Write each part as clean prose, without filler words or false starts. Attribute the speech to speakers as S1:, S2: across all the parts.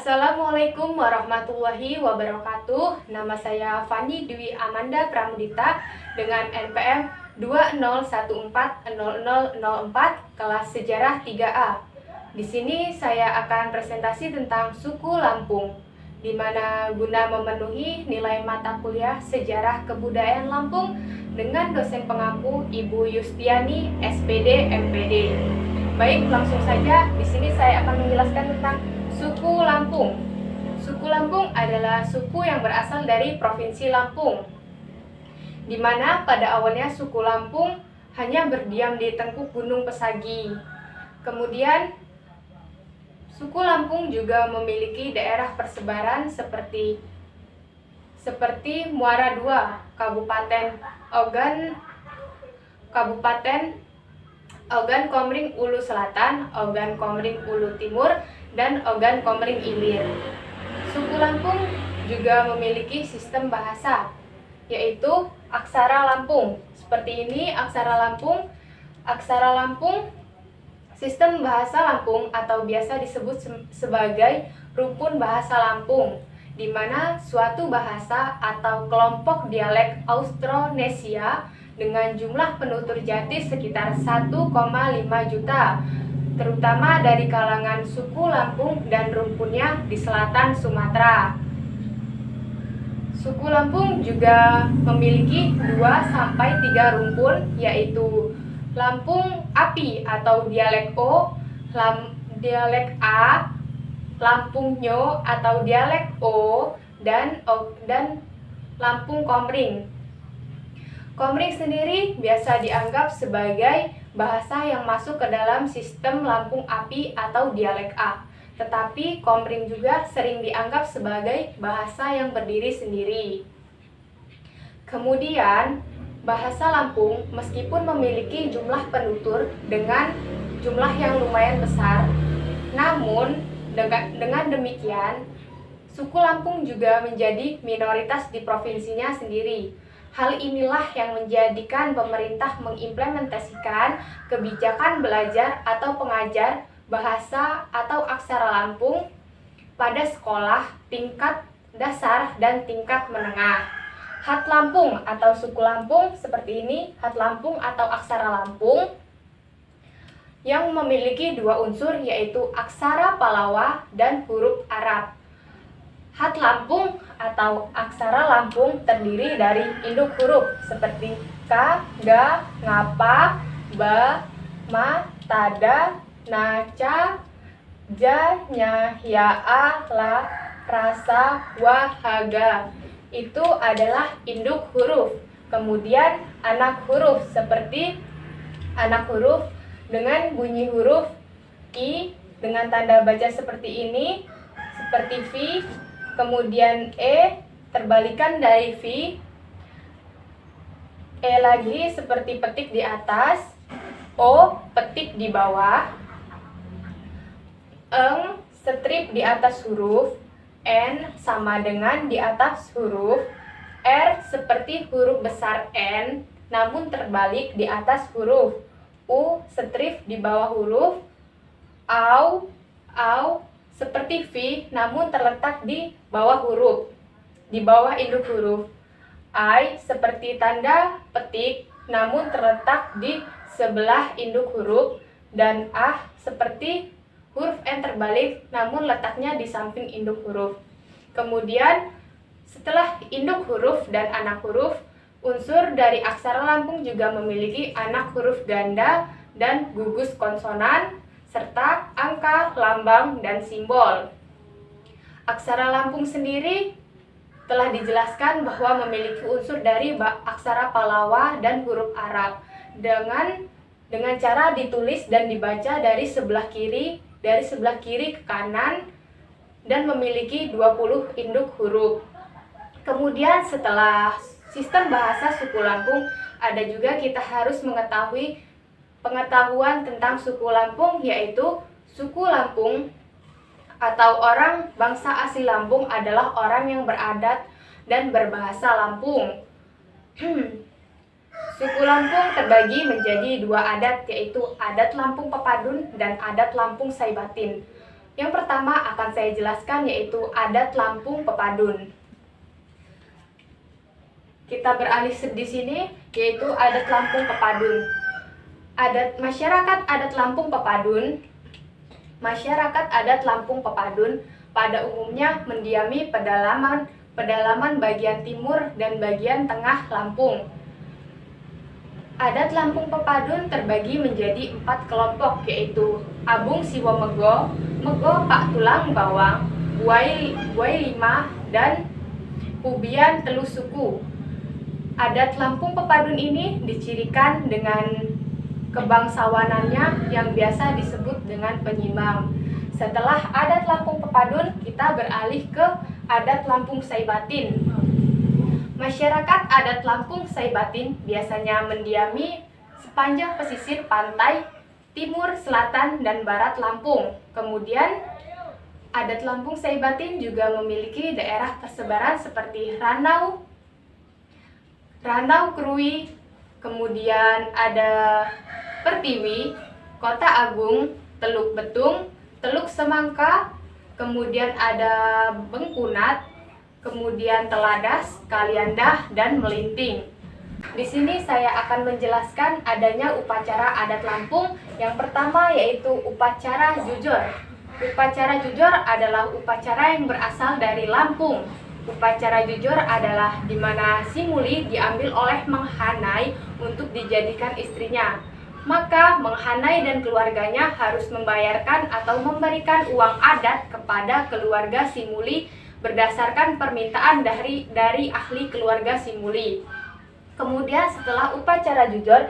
S1: Assalamualaikum warahmatullahi wabarakatuh. Nama saya Fani Dwi Amanda Pramudita dengan NPM 20140004 kelas Sejarah 3A. Di sini saya akan presentasi tentang suku Lampung, di mana guna memenuhi nilai mata kuliah Sejarah Kebudayaan Lampung dengan dosen pengampu Ibu Yustiani, SPD, MPD. Baik, langsung saja. Di sini saya akan menjelaskan tentang suku Lampung. Suku Lampung adalah suku yang berasal dari Provinsi Lampung, di mana pada awalnya suku Lampung hanya berdiam di tengkuk Gunung Pesagi. Kemudian, suku Lampung juga memiliki daerah persebaran seperti Muara II, Kabupaten Ogan Komering Ulu Selatan, Ogan Komering Ulu Timur, dan Ogan Komering Ilir. Suku Lampung juga memiliki sistem bahasa, yaitu aksara Lampung. Seperti ini aksara Lampung. Aksara Lampung, sistem bahasa Lampung atau biasa disebut sebagai rukun bahasa Lampung, di mana suatu bahasa atau kelompok dialek Austronesia dengan jumlah penutur jati sekitar 1,5 juta, terutama dari kalangan suku Lampung dan rumpunnya di selatan Sumatera. Suku Lampung juga memiliki 2-3 rumpun, yaitu Lampung Api atau dialek O, dialek A, Lampung Nyo atau dialek O, dan Lampung Komering. Komering sendiri biasa dianggap sebagai bahasa yang masuk ke dalam sistem Lampung Api atau dialek A. Tetapi Komering juga sering dianggap sebagai bahasa yang berdiri sendiri. Kemudian, bahasa Lampung meskipun memiliki jumlah penutur dengan jumlah yang lumayan besar, namun dengan demikian, suku Lampung juga menjadi minoritas di provinsinya sendiri. Hal inilah yang menjadikan pemerintah mengimplementasikan kebijakan belajar atau pengajar bahasa atau aksara Lampung pada sekolah tingkat dasar dan tingkat menengah. Hat Lampung atau suku Lampung seperti ini, Hat Lampung atau aksara Lampung yang memiliki 2 unsur, yaitu aksara Palawa dan huruf Arab. Hat Lampung atau aksara Lampung terdiri dari induk huruf seperti Ka, Ga, Ngapa, Ba, Ma, Tada, Na, Ca, Ja, Nya, Ya, A, La, Rasa, Wa, Haga. Itu adalah induk huruf. Kemudian anak huruf seperti anak huruf dengan bunyi huruf I dengan tanda baca seperti ini, seperti V. Kemudian E terbalikan dari V, E lagi seperti petik di atas, O petik di bawah, Eng strip di atas huruf, N sama dengan di atas huruf, R seperti huruf besar N namun terbalik di atas huruf, U strip di bawah huruf, Au seperti V namun terletak di bawah huruf, di bawah induk huruf. I seperti tanda petik namun terletak di sebelah induk huruf, dan Ah seperti huruf N terbalik namun letaknya di samping induk huruf. Kemudian setelah induk huruf dan anak huruf, unsur dari aksara Lampung juga memiliki anak huruf ganda dan gugus konsonan, serta angka, lambang, dan simbol. Aksara Lampung sendiri telah dijelaskan bahwa memiliki unsur dari aksara Palawa dan huruf Arab dengan cara ditulis dan dibaca dari sebelah kiri ke kanan dan memiliki 20 induk huruf. Kemudian setelah sistem bahasa suku Lampung, ada juga kita harus mengetahui pengetahuan tentang suku Lampung, yaitu suku Lampung atau orang bangsa asli Lampung adalah orang yang beradat dan berbahasa Lampung. Suku Lampung terbagi menjadi 2 adat, yaitu adat Lampung Pepadun dan adat Lampung Saibatin. Yang pertama akan saya jelaskan yaitu adat Lampung Pepadun. Kita beralih di sini yaitu adat Lampung Pepadun. Masyarakat adat Lampung Pepadun. Masyarakat adat Lampung Pepadun pada umumnya mendiami pedalaman bagian timur dan bagian tengah Lampung. Adat Lampung Pepadun terbagi menjadi 4 kelompok, yaitu Abung Siwo Mego, Mego Pak Tulang Bawang, Buai Lima, dan Pubian Telu Suku. Adat Lampung Pepadun ini dicirikan dengan kebangsawanannya yang biasa disebut dengan penyimbang. Setelah adat Lampung Pepadun, kita beralih ke adat Lampung Saibatin. Masyarakat adat Lampung Saibatin biasanya mendiami sepanjang pesisir pantai timur, selatan, dan barat Lampung. Kemudian, adat Lampung Saibatin juga memiliki daerah persebaran seperti Ranau Krui, kemudian ada Pertiwi, Kota Agung, Teluk Betung, Teluk Semangka, kemudian ada Bengkunat, kemudian Teladas, Kaliandah, dan Melinting. Di sini saya akan menjelaskan adanya upacara adat Lampung. Yang pertama yaitu upacara jujur. Upacara jujur adalah upacara yang berasal dari Lampung. Upacara jujur adalah di mana si muli diambil oleh Mang Hanai untuk dijadikan istrinya. Maka Mang Hanai dan keluarganya harus membayarkan atau memberikan uang adat kepada keluarga si muli berdasarkan permintaan dari ahli keluarga si muli. Kemudian setelah upacara jujur,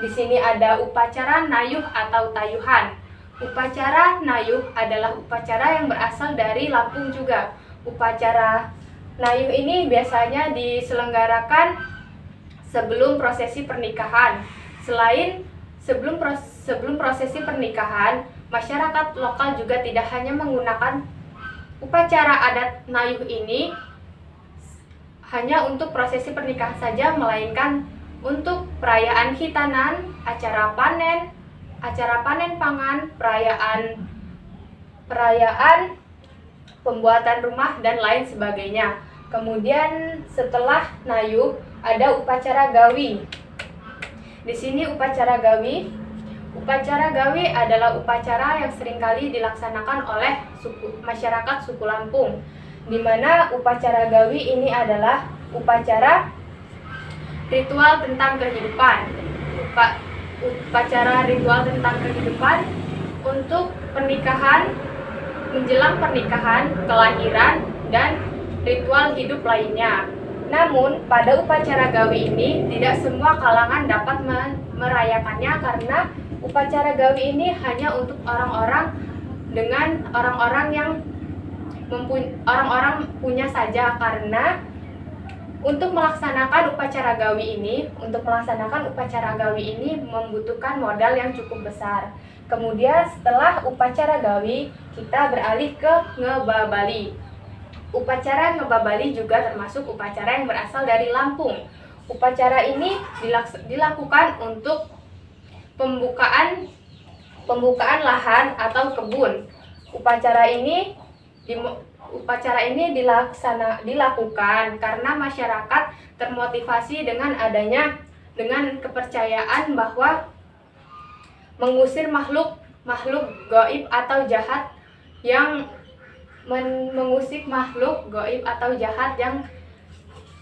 S1: di sini ada upacara nayuh atau tayuhan. Upacara nayuh adalah upacara yang berasal dari Lampung juga. Upacara nayuh ini biasanya diselenggarakan sebelum prosesi pernikahan. Sebelum prosesi pernikahan, masyarakat lokal juga tidak hanya menggunakan upacara adat nayuh ini hanya untuk prosesi pernikahan saja, melainkan untuk perayaan khitanan, acara panen pangan, perayaan pembuatan rumah, dan lain sebagainya. Kemudian setelah nayuh ada upacara gawi. Di sini upacara gawi adalah upacara yang seringkali dilaksanakan oleh masyarakat suku Lampung, di mana upacara gawi ini adalah upacara ritual tentang kehidupan. Upacara ritual tentang kehidupan untuk pernikahan, menjelang pernikahan, kelahiran, dan ritual hidup lainnya. Namun, pada upacara gawi ini tidak semua kalangan dapat merayakannya karena upacara gawi ini hanya untuk orang-orang yang punya saja, karena untuk melaksanakan upacara gawi ini membutuhkan modal yang cukup besar. Kemudian setelah upacara gawi, kita beralih ke ngebabali. Upacara ngebabali juga termasuk upacara yang berasal dari Lampung. Upacara ini dilakukan untuk pembukaan lahan atau kebun. Upacara ini dilakukan karena masyarakat termotivasi dengan kepercayaan bahwa mengusir makhluk gaib atau jahat yang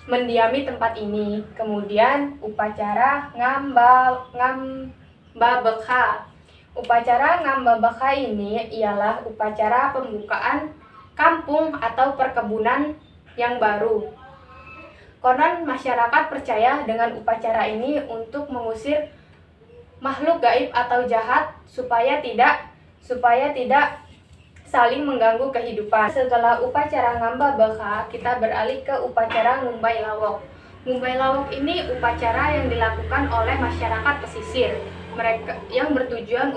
S1: mendiami tempat ini. Kemudian upacara ngambabekha. Upacara ngambabekha ini ialah upacara pembukaan kampung atau perkebunan yang baru. Konon masyarakat percaya dengan upacara ini untuk mengusir makhluk gaib atau jahat supaya tidak saling mengganggu kehidupan. Setelah upacara ngambabekha, kita beralih ke upacara ngumbai lawok. Ngumbai lawok ini upacara yang dilakukan oleh masyarakat pesisir. Mereka yang bertujuan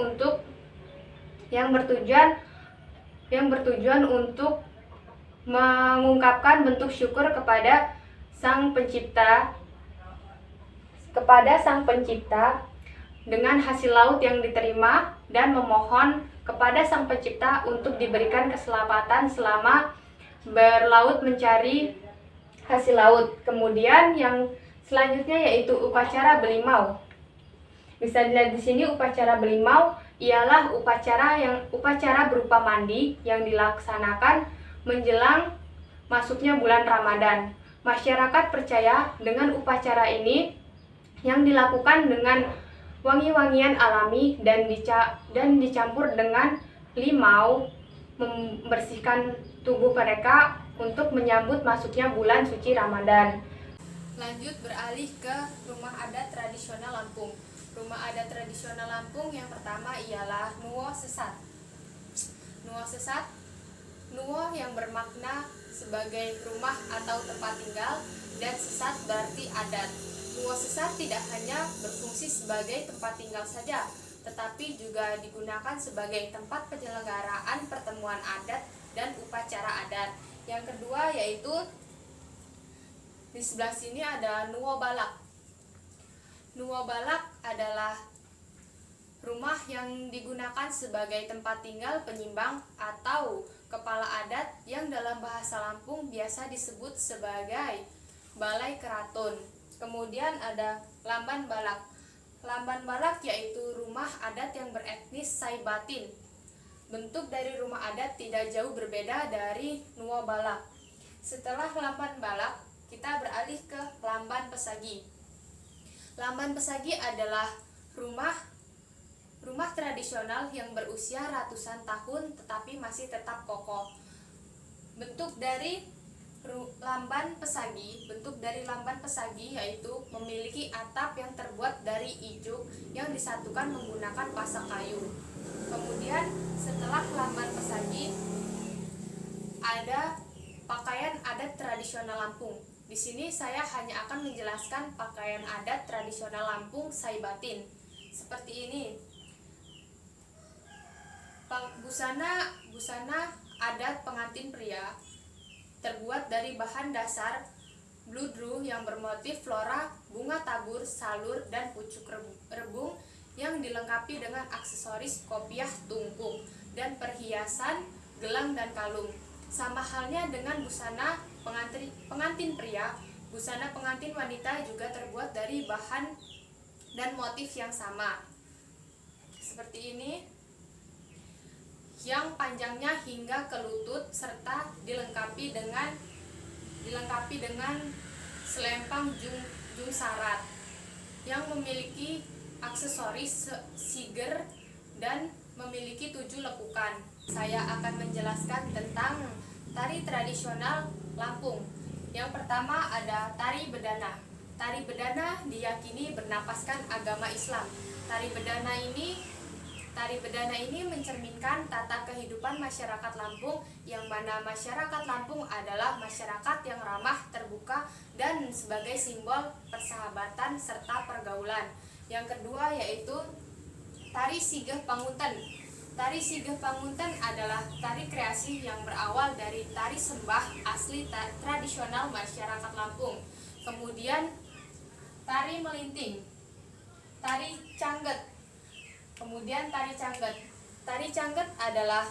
S1: untuk mengungkapkan bentuk syukur kepada Sang Pencipta dengan hasil laut yang diterima dan memohon kepada Sang Pencipta untuk diberikan keselamatan selama berlaut mencari hasil laut. Kemudian yang selanjutnya yaitu upacara belimau. Bisa dilihat di sini upacara belimau ialah upacara berupa mandi yang dilaksanakan menjelang masuknya bulan Ramadan. Masyarakat percaya dengan upacara ini yang dilakukan dengan wangi-wangian alami dan dicampur dengan limau membersihkan tubuh mereka untuk menyambut masuknya bulan suci Ramadan. Lanjut beralih ke rumah adat tradisional Lampung. Rumah adat tradisional Lampung yang pertama ialah Nuwo Sesat. Nuwo Sesat, Nuwo yang bermakna sebagai rumah atau tempat tinggal, dan sesat berarti adat. Nuwo Sesat tidak hanya berfungsi sebagai tempat tinggal saja, tetapi juga digunakan sebagai tempat penyelenggaraan pertemuan adat dan upacara adat. Yang kedua yaitu di sebelah sini ada Nuwo Balak. Nuwo Balak adalah rumah yang digunakan sebagai tempat tinggal penyimbang atau kepala adat yang dalam bahasa Lampung biasa disebut sebagai balai keraton. Kemudian ada Lamban Balak. Lamban Balak yaitu rumah adat yang beretnis Saibatin. Bentuk dari rumah adat tidak jauh berbeda dari Nuwo Balak. Setelah Lamban Balak, kita beralih ke Lamban Pesagi. Lamban Pesagi adalah rumah tradisional yang berusia ratusan tahun tetapi masih tetap kokoh. Bentuk dari Lamban Pesagi yaitu memiliki atap yang terbuat dari ijuk yang disatukan menggunakan pasak kayu. Kemudian setelah Lamban Pesagi ada pakaian adat tradisional Lampung. Di sini saya hanya akan menjelaskan pakaian adat tradisional Lampung Saibatin. Seperti ini. Busana adat pengantin pria terbuat dari bahan dasar bludru yang bermotif flora, bunga tabur, salur, dan pucuk rebung yang dilengkapi dengan aksesoris kopiah tungkung dan perhiasan gelang dan kalung. Sama halnya dengan busana pengantin pria, busana pengantin wanita juga terbuat dari bahan dan motif yang sama. Seperti ini, yang panjangnya hingga ke lutut serta dilengkapi dengan selempang jung sarat yang memiliki aksesoris siger dan memiliki 7 lekukan. Saya akan menjelaskan tentang tari tradisional Lampung. Yang pertama ada tari bedana. Tari bedana diyakini bernapaskan agama Islam. Tari bedana ini mencerminkan tata kehidupan masyarakat Lampung, yang mana masyarakat Lampung adalah masyarakat yang ramah, terbuka, dan sebagai simbol persahabatan serta pergaulan. Yang kedua yaitu tari Sigeh Pangunten. Tari Sigeh Pangunten adalah tari kreasi yang berawal dari tari sembah asli tradisional masyarakat Lampung. Kemudian tari melinting, tari cangget. Kemudian tari cangget. Tari cangget adalah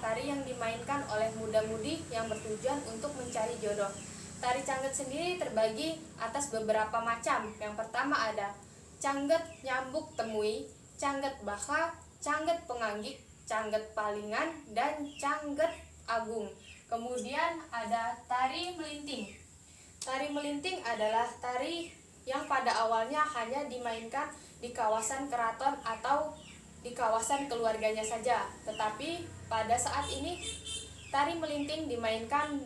S1: tari yang dimainkan oleh muda-mudi yang bertujuan untuk mencari jodoh. Tari cangget sendiri terbagi atas beberapa macam. Yang pertama ada cangget nyambuk temui, cangget baka, cangget penganggik, cangget palingan, dan cangget agung. Kemudian ada tari melinting. Tari melinting adalah tari yang pada awalnya hanya dimainkan di kawasan keraton atau di kawasan keluarganya saja. Tetapi pada saat ini tari melinting dimainkan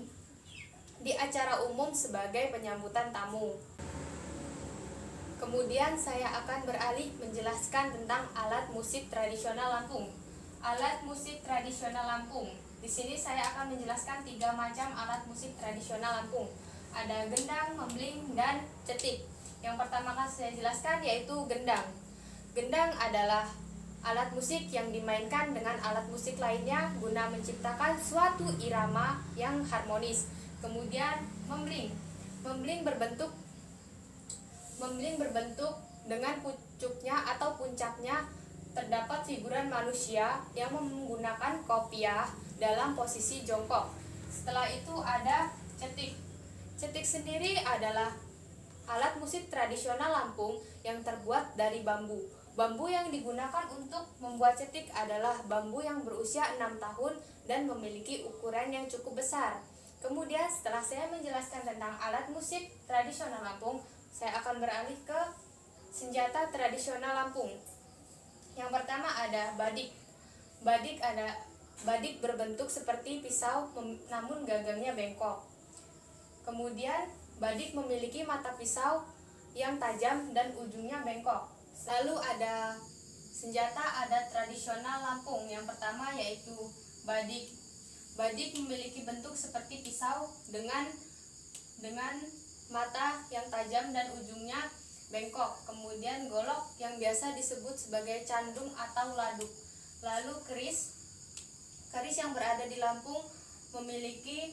S1: di acara umum sebagai penyambutan tamu. Kemudian saya akan beralih menjelaskan tentang alat musik tradisional Lampung. Alat musik tradisional Lampung. Di sini saya akan menjelaskan 3 macam alat musik tradisional Lampung. Ada gendang, membling, dan cetik. Yang pertama akan saya jelaskan yaitu gendang. Gendang adalah alat musik yang dimainkan dengan alat musik lainnya guna menciptakan suatu irama yang harmonis. Kemudian membling. Membling berbentuk dengan pucuknya atau puncaknya terdapat figuran manusia yang menggunakan kopiah dalam posisi jongkok. Setelah itu ada cetik. Cetik sendiri adalah alat musik tradisional Lampung yang terbuat dari bambu. Bambu yang digunakan untuk membuat cetik adalah bambu yang berusia 6 tahun dan memiliki ukuran yang cukup besar. Kemudian setelah saya menjelaskan tentang alat musik tradisional Lampung, saya akan beralih ke senjata tradisional Lampung. Yang pertama ada badik. Badik berbentuk seperti pisau namun gagangnya bengkok. Kemudian badik memiliki mata pisau yang tajam dan ujungnya bengkok. Lalu ada senjata adat tradisional Lampung. Yang pertama yaitu badik. Badik memiliki bentuk seperti pisau dengan mata yang tajam dan ujungnya bengkok. Kemudian golok yang biasa disebut sebagai candung atau laduk. Lalu keris. Keris yang berada di Lampung memiliki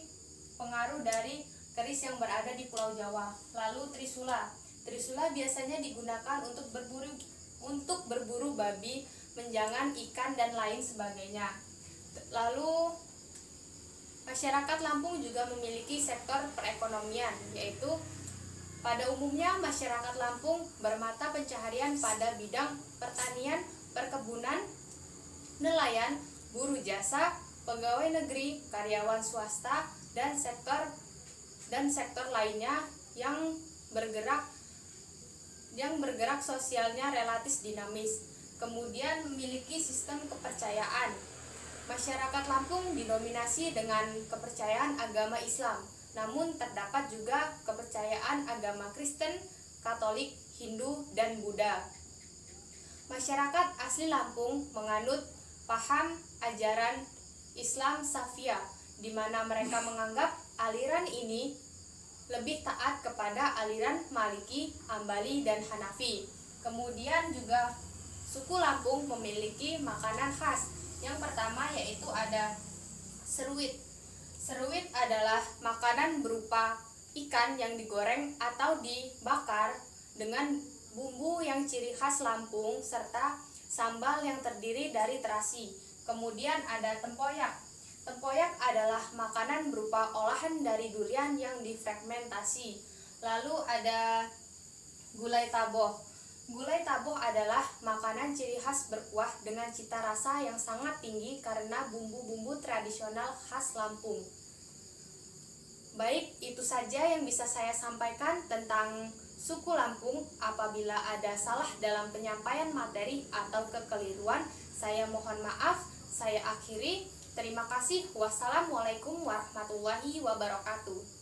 S1: pengaruh dari keris yang berada di Pulau Jawa. Lalu trisula. Trisula biasanya digunakan untuk berburu babi, menjangan ikan dan lain sebagainya. Lalu masyarakat Lampung juga memiliki sektor perekonomian, yaitu pada umumnya masyarakat Lampung bermata pencaharian pada bidang pertanian, perkebunan, nelayan, buruh jasa, pegawai negeri, karyawan swasta, dan sektor lainnya yang bergerak sosialnya relatif dinamis. Kemudian memiliki sistem kepercayaan. Masyarakat Lampung didominasi dengan kepercayaan agama Islam, namun terdapat juga kepercayaan agama Kristen, Katolik, Hindu, dan Buddha. Masyarakat asli Lampung menganut paham ajaran Islam Syafi'iyah, di mana mereka menganggap aliran ini lebih taat kepada aliran Maliki, Ambali, dan Hanafi. Kemudian juga suku Lampung memiliki makanan khas. Yang pertama yaitu ada seruit. Seruit adalah makanan berupa ikan yang digoreng atau dibakar dengan bumbu yang ciri khas Lampung serta sambal yang terdiri dari terasi. Kemudian ada tempoyak. Tempoyak adalah makanan berupa olahan dari durian yang difermentasi. Lalu ada gulai taboh. Gulai taboh adalah makanan ciri khas berkuah dengan cita rasa yang sangat tinggi karena bumbu-bumbu tradisional khas Lampung. Baik, itu saja yang bisa saya sampaikan tentang suku Lampung. Apabila ada salah dalam penyampaian materi atau kekeliruan, saya mohon maaf. Saya akhiri. Terima kasih. Wassalamualaikum warahmatullahi wabarakatuh.